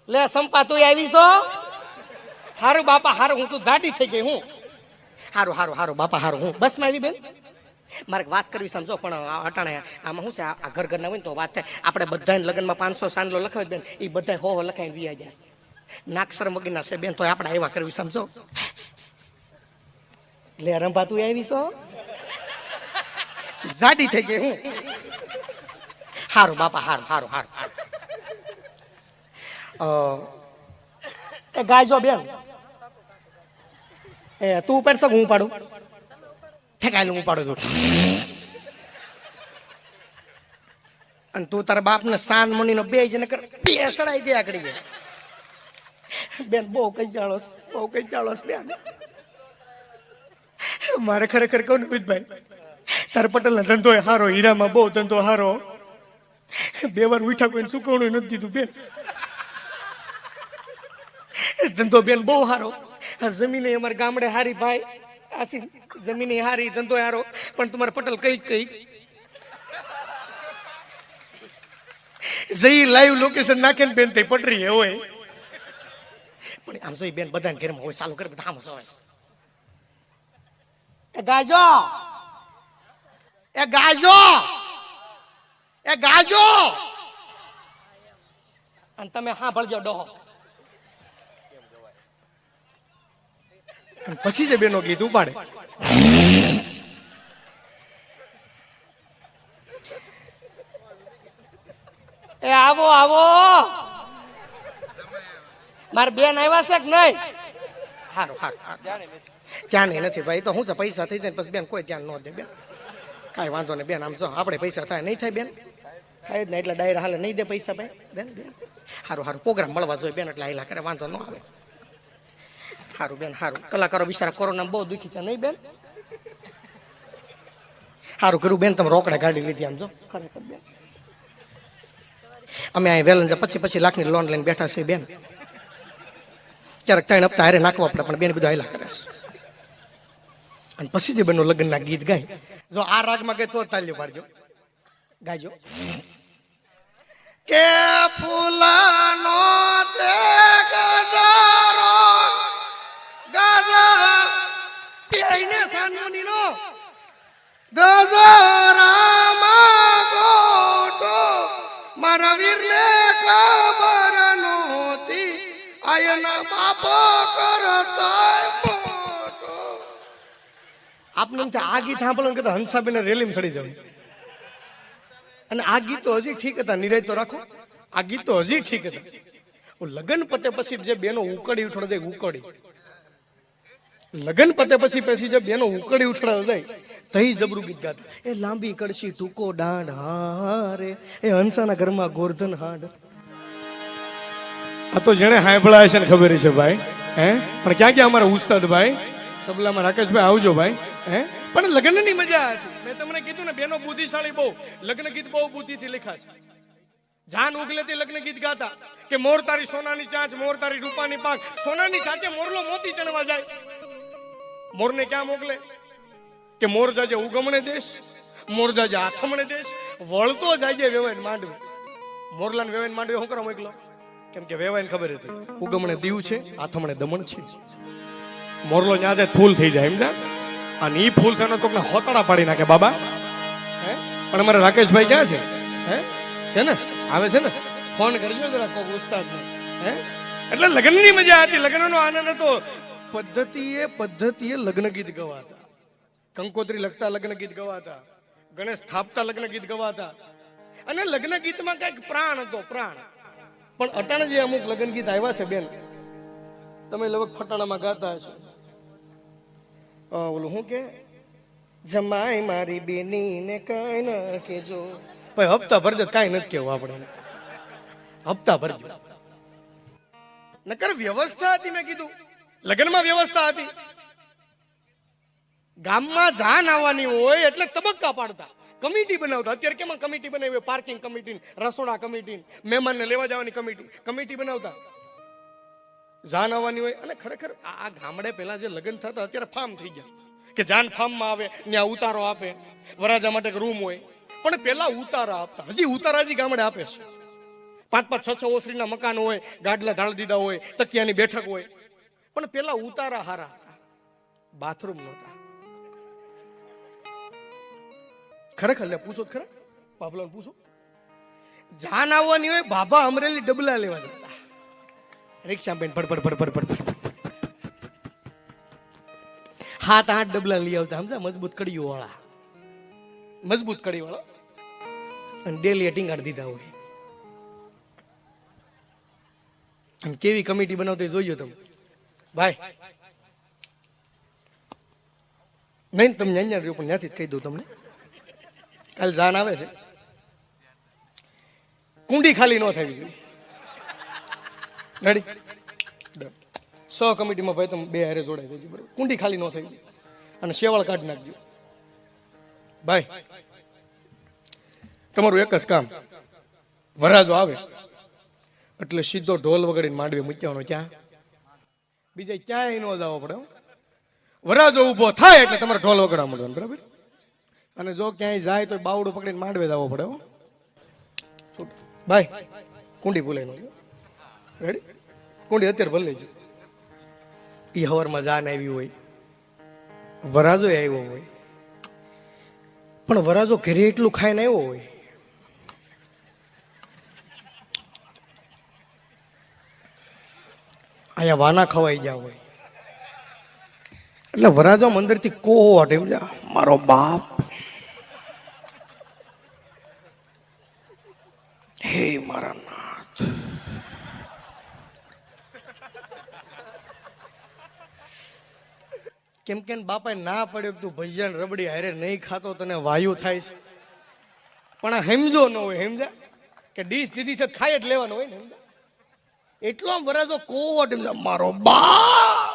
લે સંપા તું આવી છો? હારું બાપા હારું, હું તું જાડી થઈ ગઈ હું. હારું હારું હારું બાપા હારું, હું બસ માં આવી બેન. મારે વાત કરવી સમજો, પણ અટાણે આમાં શું છે, આ ઘર ઘરના હોય ને તો વાત થાય. આપણે બધાને લગ્નમાં 500 સાંડલો લખાવે બેન, એ બધા હો લખાઈને વી જાય છે. નાક્ષર મગીના છે બેન, તો આપણે આવ્યા કરવી સમજો. લે રંભા તું આવી છો? જાડી થઈ ગઈ હું. હારું બાપા હારું હારું હારું હારું. એ ગાયજો બેન, એ તું ઉપર છો હું પાડું? ઠેકાયેલું હું પાડું છું. અને તું તારા બાપ ને સાન મની નો બે જને કર બે સડાઈ દે આકડી બેન. બહુ કઈ ચાલો, બહુ કઈ ચાલો બેન. મારે ખરેખર કહું ને ભાઈ, તાર પટેલ ના ધંધો હારો, હીરામાં બહુ ધંધો હારો. 2 વાર ઉઠા કોઈને સુકવણું નથી દીધું બેન. ધંધો બેન બહુ હારો. જમીને અમારે ગામડે હારી ભાઈ, આસી જમીને હારી, ધંધો હારો. પણ તમારા પટેલ કઈ જઈ લાઈવ લોકેશન નાખે ને બેન તે પટરી હોય. પણ આમ જોઈ બેન બધાને ઘરમાં હોય, ચાલુ કરે બધા આમ જોવે. એ ગાજો, એ ગાજો, એ ગાજો. અને તમે હા ભળજો ડોહો. પછી જે બેનો ગીત ઉપાડે. એ આવો આવો, મારે બેન આવ્યા છે કે નહીં? હારું હારું, ધ્યાન નથી ભાઈ. તો હું છે પૈસા થઈ જાય પછી બેન કોઈ ધ્યાન ન દે બેન. કાંઈ વાંધો નહીં બેન. આમ જો આપણે પૈસા થાય નહીં થાય બેન, થાય જ ને એટલે ડાયરા હાલે નહીં દે પૈસા ભાઈ બેન. બેન હારું હારું, પ્રોગ્રામ મળવા જોઈએ બેન, એટલે હાઈલા કરે, વાંધો ન આવે. હારું બેન હારું. કલાકારો બિચારા કોરોના બહુ દુખી છે નહીં બેન? હારું કર્યું બેન તમે રોકડા ગાડી લીધી. આમ જો ખરેખર બેન, અમે અહીં વેલન 25 લાખની લોન લઈને બેઠા છીએ બેન. ક્યારેક 3 હપ્તા હારે નાખવા પડે, પણ બેન બધું હાઈલા કરે છે. અને પછી જે બેનો લગ્નના ગીત ગાય, જો આ રાગમાં ગઈ તો તાલ્યો પાડજો, ગાજો. કે ફૂલાનો તે ગજારો, ગજા પેઈને સાનમુની નો ગજરામાં ગોટો, મારા વીરને ખબર નહોતી આયના બાપ કરતા મોટો. આપને આ ગીત સાંભળો કે હંસાબેન રેલીમાં સડી જવું. અને આ ગીતો હજી ઠીક હતા, નિરાય તો રાખો. આ ગીતો હજી ઠીક હતા. લગ્ન પતે પછી જે બેનો ઉકળી ઉઠાડે જાય, ઉકળી લગ્ન પતે પછી જે બેનો ઉકળી ઉઠાડે જાય તઈ જબરું ગીત ગાતા. એ લાંબી કડશી ટૂંકો દાંડ હારે, એ હંસાના ઘરમાં ગોરધન હાડ. આ તો જેને હાંભળાય છે ને ખબર છે ભાઈ. હે પણ ક્યાં ક્યાં અમારા ઉસ્તાદ ભાઈ તબલામાં રાકેશભાઈ આવજો ભાઈ. હે પણ લગ્નની મજા હતી. મેં તમને કીધું ને બેનો બુદ્ધિશાળી બહુ, લગ્ન ગીત બહુ બુદ્ધિથી લખ્યા છે. જાન ઉગલેથી લગ્ન ગીત ગાતા કે મોર તારી સોનાની ચાંચ, મોર તારી રૂપાની પાંખ. સોનાની ચાંચે મોરલો મોતી ચણવા જાય. મોરને ક્યાં મોકલે કે મોર જાજે ઉગમણે દેશ, મોર જાજે આથમણે દેશ, વળતો જાજે વેવાઈને માંડવે. મોરલાને વેવાઈને માંડવે શું કરવા મોકલો? કેમ કે વેવાઈને ખબર હતી ઉગમણે દીવ છે, આથમણે દમણ છે. મોરલો ન્યા જાય ફૂલ થઈ જાય, સમજા? અને ઈ ફૂલ થવાનો તો હોતડા પાડી નાખે બાબા. હે પણ અમારે રાકેશભાઈ ક્યાં છે? હે છે ને, આવે છે ને, ફોન કરજો જરા કોક ઉસ્તાદને. હે એટલે લગ્નની મજા હતી, લગ્નનો આનંદ હતો. પદ્ધતિએ લગ્ન ગીત ગવાતા, કંકોત્રી લખતા લગ્ન ગીત ગવાતા, ગણેશ સ્થાપતા લગ્ન ગીત ગવાતા. અને લગ્ન ગીતમાં કઈક પ્રાણ હતો, પ્રાણ. પણ અટાણે જે અમુક લગ્ન ગીત આવ્યા છે બેન, તમે લગભગ ફટાણામાં ગાતા હશો. ઓલું શું કે જમાઈ મારી બેની ને કઈ ન કેજો. ભાઈ હપ્તા ભરજો, કઈ નથી કેવું આપણે. હપ્તા ભરજો. નકર વ્યવસ્થા હતી. મેં કીધું લગ્નમાં વ્યવસ્થા હતી. ગામમાં જાન આવવાની હોય એટલે તબક્કા પાડતા, કમિટી બનાવતા. અત્યારે કેમાં કમિટી બનાવી? પાર્કિંગ કમિટી, રસોડા કમિટી, મહેમાનને લેવા જવાની કમિટી બનાવતા. જાન આવવાની હોય. અને ખરેખર આ ગામડે પેલા જે લગ્ન થતા અત્યારે ફાર્મ થઈ ગયા કે જાન ફાર્મમાં આવે, ત્યાં ઉતારો આપે, વરાજા માટે રૂમ હોય. પણ પેલા ઉતારા આપતા, હજી ઉતારા હજી ગામડે આપે છે. પાંચ છ ઓસરીના મકાન હોય, ગાડલા ઢાળ દીધા હોય, તકિયાની બેઠક હોય, પણ પેલા ઉતારા હારા હતા, બાથરૂમ નહોતા. ખરેખર લે પૂછો ખરા, બાબલાને પૂછો. જાન આવવાની હોય, બાબા અમરેલી ડબલા લેવા જતા, રિક્ષા બેન ફડ 7-8 ડબલા લઈ આવતા, સમજા, મજબૂત કડીઓ વાળા, મજબૂત કડી વાળા, અને ડેલી ટીંગાડ દીધા હોય. અને કેવી કમિટી બનાવતી જોઈજો તમે ભાઈ. નહીં તમે અહીંયા રહ્યો, પણ ત્યાંથી જ કહી દઉં તમને. કાલે જાન આવે છે, કુંડી ખાલી ન થવી જોઈએ. રેડી? કમિટીમાં ભાઈ તમે 2 હારે જોડાઈ દેજો, બરોબર? કુંડી ખાલી ન થઈ અને શેવાળ કાઢી નાખજો ભાઈ. તમારું એક જ કામ, વરાજો આવે એટલે સીધો ઢોલ વગાડીને માંડવે મૂક્યાનો. ક્યાં? બીજા ક્યાંય ન જવો પડે. વરાજો ઉભો થાય એટલે તમારે ઢોલ વગાડવા માંડવાનું, બરાબર? અને જો ક્યાંય જાય તો બાવડું પકડીને માંડવે જવો પડે ભાઈ. કુંડી ભૂલાઈ ન. રેડી? કુંડી અત્યારે ભૂલી લેજો. એ હવારમાં જાન આવી હોય, વરાજો આવ્યો હોય, પણ વરાજો ઘરે એટલું ખાઈને આવ્યો હોય, અહીંયા વાના ખવાઈ ગયા હોય, એટલે વરાજો અંદરથી કોહો એમ જા, મારો બાપ, હે મારા નાથ. કેમ કે બાપાએ ના પડ્યો તું ભજીયા રબડી હારે નહીં ખાતો તને વાયુ થાય છે, પણ આ સમજો ન હોય, સમજા કે ડીશ દીધી છે ખાઈ જ લેવાનું હોય ને, સમજા. એટલો આમ વરાજો કોવટ, મારો બાપ.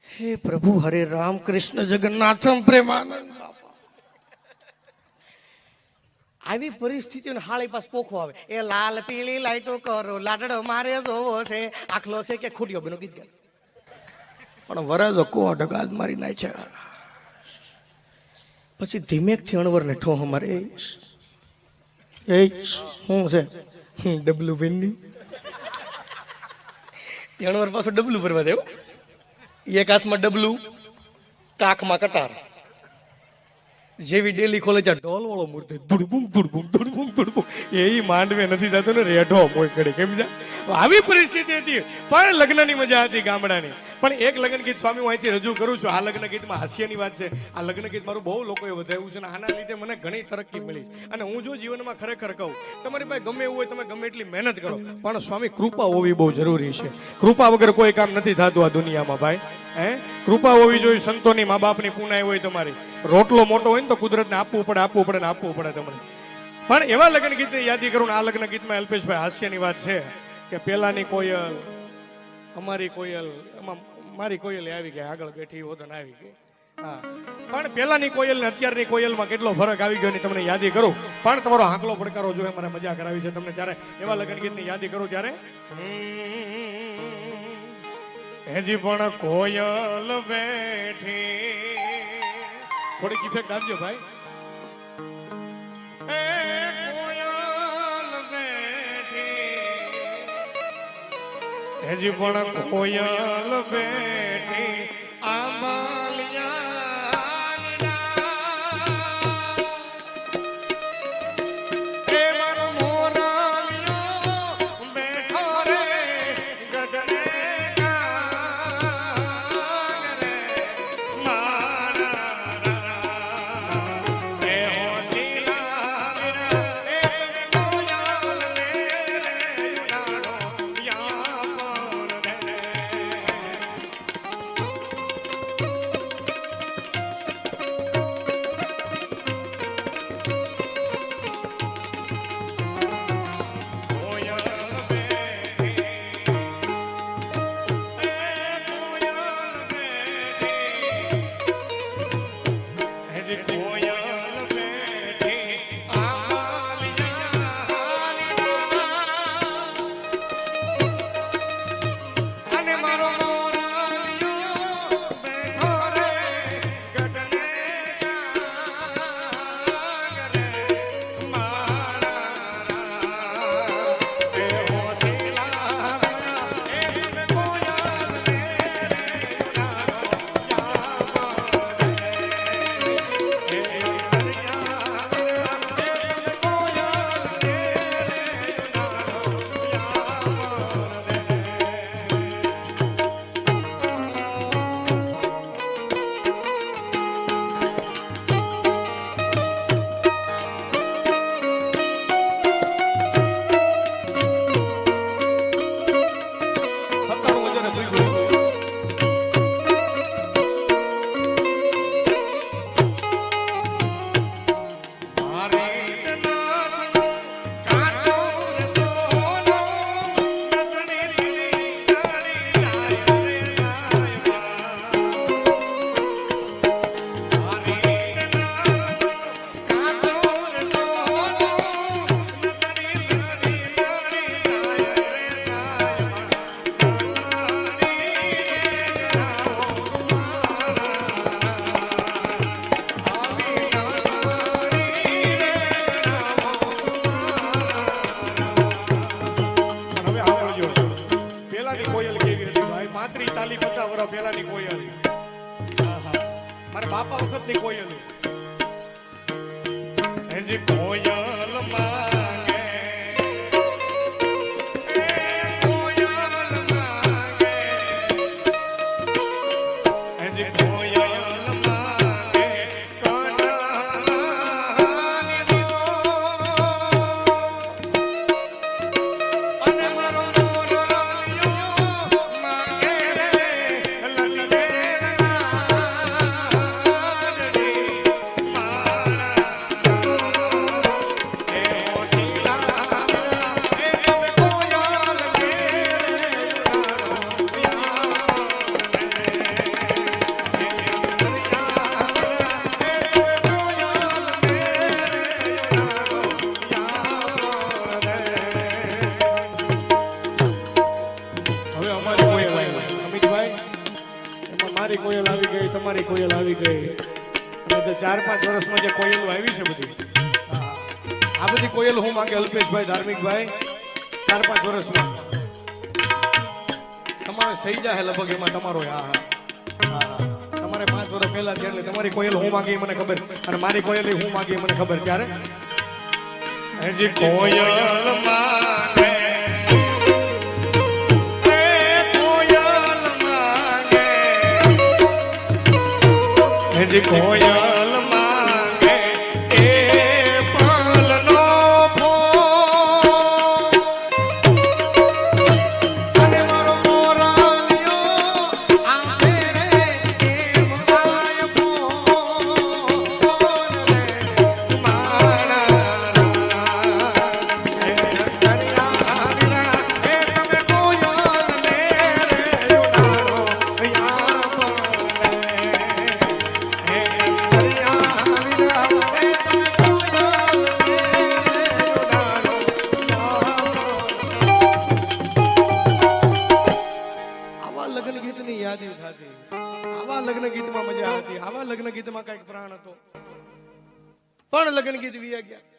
હે પ્રભુ હરે રામ કૃષ્ણ જગન્નાથમ પ્રેમાનંદ. આવી પરિસ્થિતિને હાળી પાસ પોખો આવે, એ લાલ પીળી લાઈટો કરો, લાડડો મારે જોવો છે, આખલો છે કે ખૂટ્યો બનો ગીત ગાય. પણ વરાજો કોહ ઢગાદ મારી નાખ્યા. પછી ધીમેકથી અણવરને ઠોહ મારે, એ શું છે ડબલું પેનની. અણવર પાછું ડબલું ભરવા દેવો, એક હાથમાં ડબલું, કાખમાં કટાર. જેવી ડેલી ખોલે ત્યાં ઢોલ વાળો મૂર્તિ ધુડબુમ ધુડબુમ ધુડબુમ ધુડબુમ, એ માંડવે નથી જતો ને રેઢો મોય કરે. કેમ જા? આવી પરિસ્થિતિ હતી, પણ લગ્નની મજા હતી ગામડાની. પણ એક લગ્ન ગીત સ્વામી હું અહીંથી રજૂ કરું છું. આ લગ્ન ગીતમાં હાસ્યની વાત છે. આ લગ્ન ગીત મારું બહુ લોકોએ વધાર્યું છે, અને આના લીધે મને ઘણી તરક્કી મળી. અને હું જો જીવનમાં ખરેખર કહું, તમારી પાસે ગમે એવું હોય, તમે ગમે એટલી મહેનત કરો, પણ સ્વામી કૃપા હોવી બહુ જરૂરી છે. કૃપા વગર કોઈ કામ નથી થતું આ દુનિયામાં ભાઈ. કૃપા હોવી જોઈએ. સંતોની, મા બાપની પુનાઈ હોય તમારી. રોટલો મોટો હોય ને તો કુદરતને આપવું પડે, આપવું પડે ને આપવું પડે તમને. પણ એવા લગ્ન ગીતને યાદી કરું. આ લગ્ન ગીતમાં અલ્પેશભાઈ હાસ્યની વાત છે કે પેલાની કોયલ, અમારી કોયલ, એમાં મારી કોયલ આવી ગઈ, આગળ બેઠી હોદન આવી ગઈ. હા, પણ પેલાની કોયલ ને અત્યારની કોયલમાં કેટલો ફરક આવી ગયો ની તમને યાદી કરું. પણ તમારો હાંકલો પડકારો જોઈએ, મારે મજા કરાવી છે તમને. ત્યારે એવા લગ્ન ગીતની યાદી કરું ત્યારે હજી પણ કોયલ બેઠી. થોડીક ઇફેક્ટ આપજો ભાઈ. હજી પણ કોયલ બેઠી વર્ષ પહેલાની કોયલ. આહા. મારા બાપા વખતની કોયલ. હજી કોયલ માંગે, એ કોયલ માંગે, હજી કોયલ માંગે, કાનાની દીવો. અને મારો મોરો રાણીઓ માંગે રે, લલડેરના નાદડી મારા. મારી કોયલ આવી ગઈ, તમારી કોયલ આવી ગઈ. અને જે 4-5 વર્ષમાં જે કોયલો આવી છે બધી, આ બધી કોયલ હું માંગે અલ્પેશભાઈ, ધાર્મિકભાઈ, 4-5 વર્ષમાં સમાવેશ થઈ જાય લગભગ એમાં તમારો. તમારે 5 વર્ષ પહેલા છે એટલે તમારી કોયલ હું માંગી મને ખબર, અને મારી કોયલ હું માંગી મને ખબર. ત્યારે હજી કોયલ માંગે, હજી કોયલ માંગે, એ પાલનો ફોન. અને મારો મોરાલિયો આંબે રે, એમ ગાય ફોન રે મારા. એ અંતરિયા વિના એ તમે કોયલ ને રે ઉડાડો યા લગ્ન ગીતની યાદી થતી, આવા લગ્ન ગીતમાં મજા આવતી, આવા લગ્ન ગીતમાં કઈક પ્રાણ હતો. પણ લગ્ન ગીત વી ગયા.